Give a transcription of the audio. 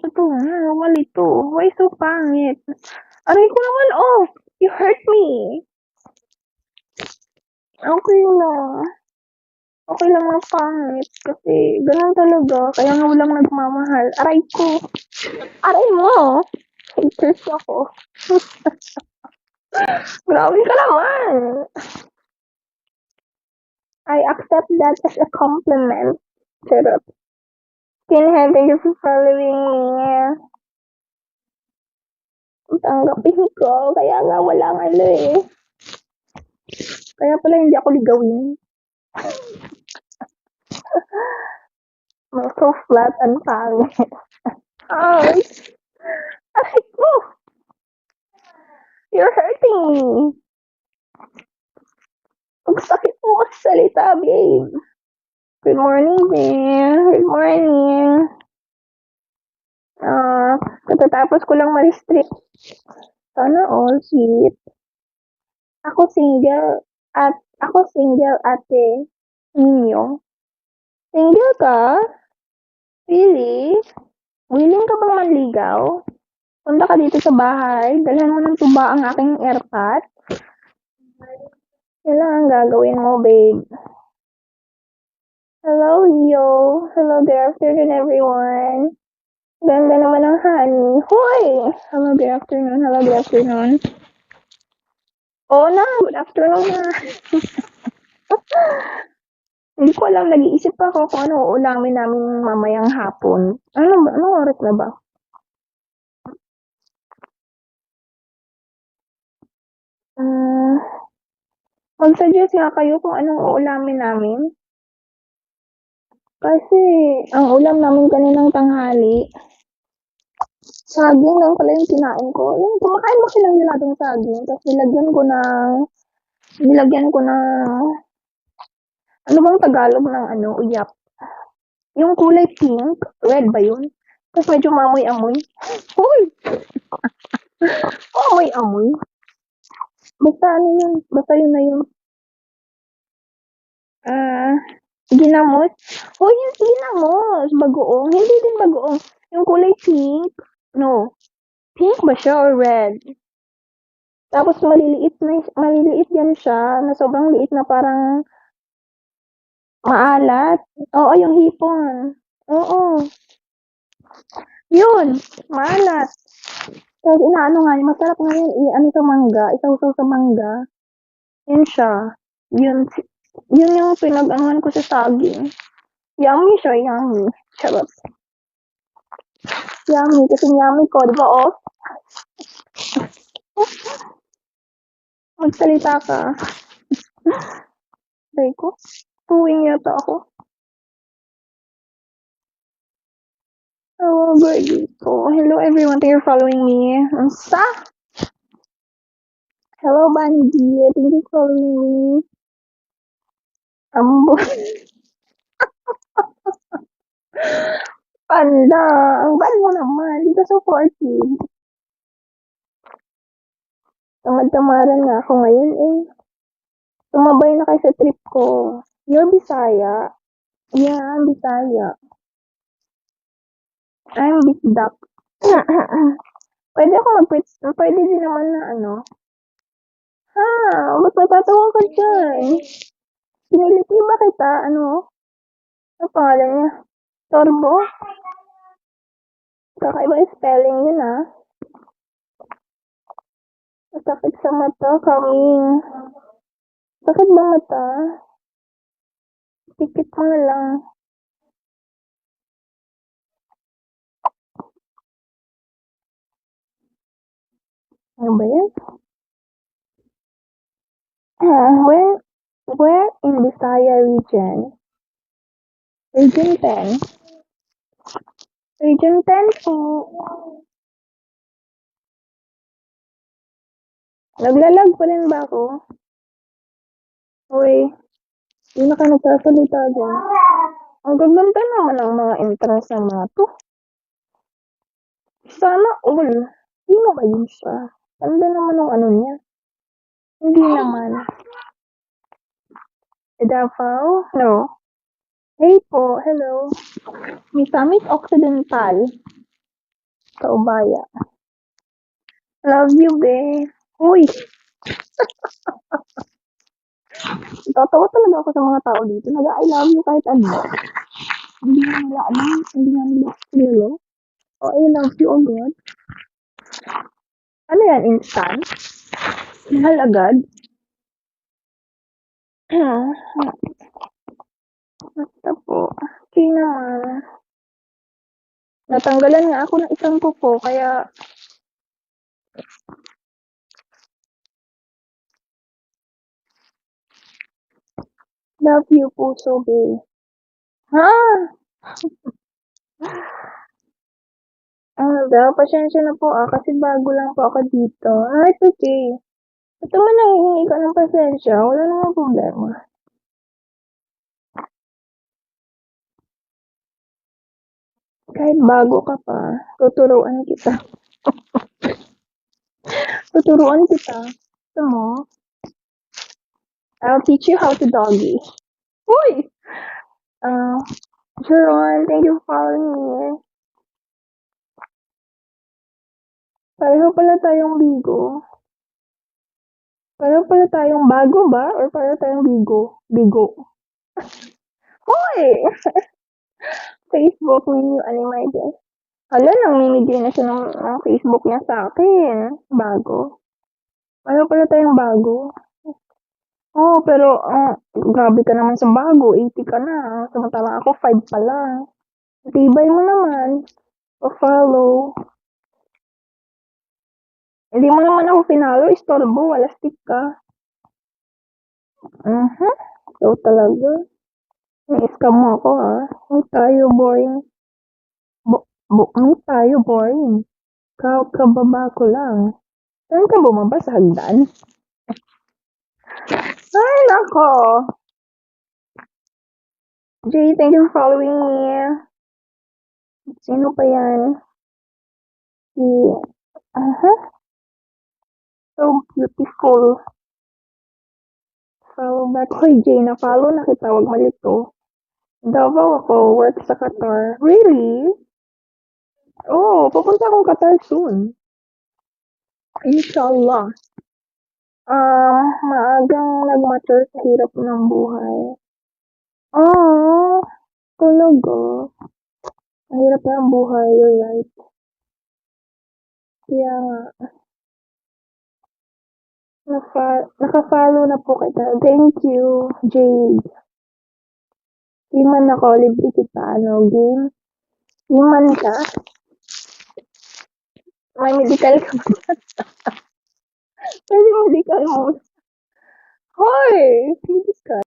ito na, walito. Why so pangit? Aray ko naman off! You hurt me! Okay lang. Okay lang na pangit kasi ganun talaga. Kaya nga walang nagmamahal. Aray ko! Aray mo! Haters ako. Grabe ka naman! I accept that as a compliment. Charot. Skinhead, thank you for following me. Tanggapin ko. Kaya nga walang ano eh. Kaya pala hindi ako ligawin. So flat and pangit. Ay! Aray ko! You're hurting me! Ang sakit mo magsalita, babe. Good morning, babe. Good morning. Katatapos ko lang ma-restrict. Sana all, sweet. Ako single, ate. Ninyo. Single ka? Really? Willing ka bang manligaw? Punta ka dito sa bahay, dalhan mo ng tuba ang aking airpot. Yan lang ang gagawin mo, babe. Hello, Leo. Hello, good afternoon, everyone. Ganda naman ang honey. Hoy! Hello, good afternoon. Hello, good afternoon. Oo na, good afternoon na. Hindi ko alam, nag-iisip ako kung ano uulamin namin mamayang hapon. Anong oras na ba? Mag-suggest nga kayo kung anong uulamin namin. Kasi, ang ulam namin kaninang tanghali, saging lang pala yung kinain ko. Yung kumakain mo silang nilagang saging, tapos nilagyan ko ng, ano bang Tagalog ng uyap? Yung kulay pink, red ba yun? Tapos medyo mamoy-amoy. Uy! Amoy-amoy. Basta yun na yun. Ginamos? Hoy, yung ginamos! Bagoong? Hindi din bagoong. Yung kulay pink. No. Pink ba siya or red? Tapos maliliit yan siya, na sobrang liit na parang maalat. Oo, yung hipon. Oo. Yun, maalat. Tapos inaano nga, masarap nga yun, sa mangga, isawsaw sa mangga. Yun siya. Yun yung pinag-anuhan ko sa saging. Yummy siya, yummy. Charot. Yummy, kasi yummy ko, di ba, oh? Magsalita ka. Say ko, tuwing yata ako. Oh, birdie ko. Hello, everyone. Thank you for following me. Unsa? Hello, Bandi. Thank you for following me. Ambo. Panda. Ang bad mo naman. Di ka supportive. Tamad-tamaran nga ako ngayon eh. Tumabay na kayo sa trip ko. You're Bisaya. Yeah, I'm Bisaya. I'm Bisdak. Pwede din naman na Ha? Ba't matatawa ka dyan? Piniliti ba kita? Ano pangalan niya? Torbo? Kakaiba yung spelling yun Masakit sa mata, coming. Sakit ba mata? Pikit mo na lang. Ano ba yan? Where in Bisaya region? Region 10. Region 10 po. Naglalag pa rin ba ako? Uy, hindi na ka nagsasalita dyan. Ang gaganda naman ang mga entrance ng mga to. Sana all. Sino ba yun siya? Ganda naman ang ano niya. Hindi naman. Davao? No. Hey po, hello. May Summit Occidental. Kaubaya. Love you, be. Uy, tatawa talaga ako sa mga tao dito. Nag-I love you kahit ano. Hindi nga nila alam. Hindi nga nila kilala. Oh, I love you agad. Ano yan, instant? Mahal agad? Basta po. Okay naman. Natanggalan nga ako ng isang kuko, kaya love you, puso, be. Ha? Ano daw? Pasensya na po kasi bago lang po ako dito. It's okay. Ba't naman nangihingi ka ng pasensya? Wala namang problema. Kahit bago ka pa, tuturuan kita. Tuturuan kita. Gusto mo? I'll teach you how to doggy. Uy! Sharon, thank you for following me. Pareho pala tayong bigo. Pareho pala tayong bago ba? Or pareho tayong bigo? Bigo. Hoy! Facebook menu animated. Hala, namimigay na siya ng Facebook niya sa akin. Bago. Pareho pala tayong bago. Oh, pero grabe ka naman sa bago. 80 ka na. Samantala ako, 5 pa lang. Tibay mo naman. Pa-follow. Hindi mo naman ako pinalo. Istorbo. Wala stick ka. So talaga. Ni-scam mo ako, ha? May tayo, boring. May tayo, boring. Kababa ko lang. Saan ka bumaba sa hagdan? Ay, nako. Jay, thank you for following me. Sino pa yan? Si, so beautiful. Follow back. Hoy, Jay, na-follow na kita. Huwag malito. Davao ako, work sa Qatar. Really? Oh, pupunta akong Qatar soon. Inshallah. Maagang nag-mature sa hirap ng buhay. Talaga. Ang hirap ng buhay, you're right. Kaya nga, naka-follow na po kita. Thank you, Jade. Di man ako, libre kita, game. Di man ka. May medical ka ba? Kasi medical mo. Hoy! Medical.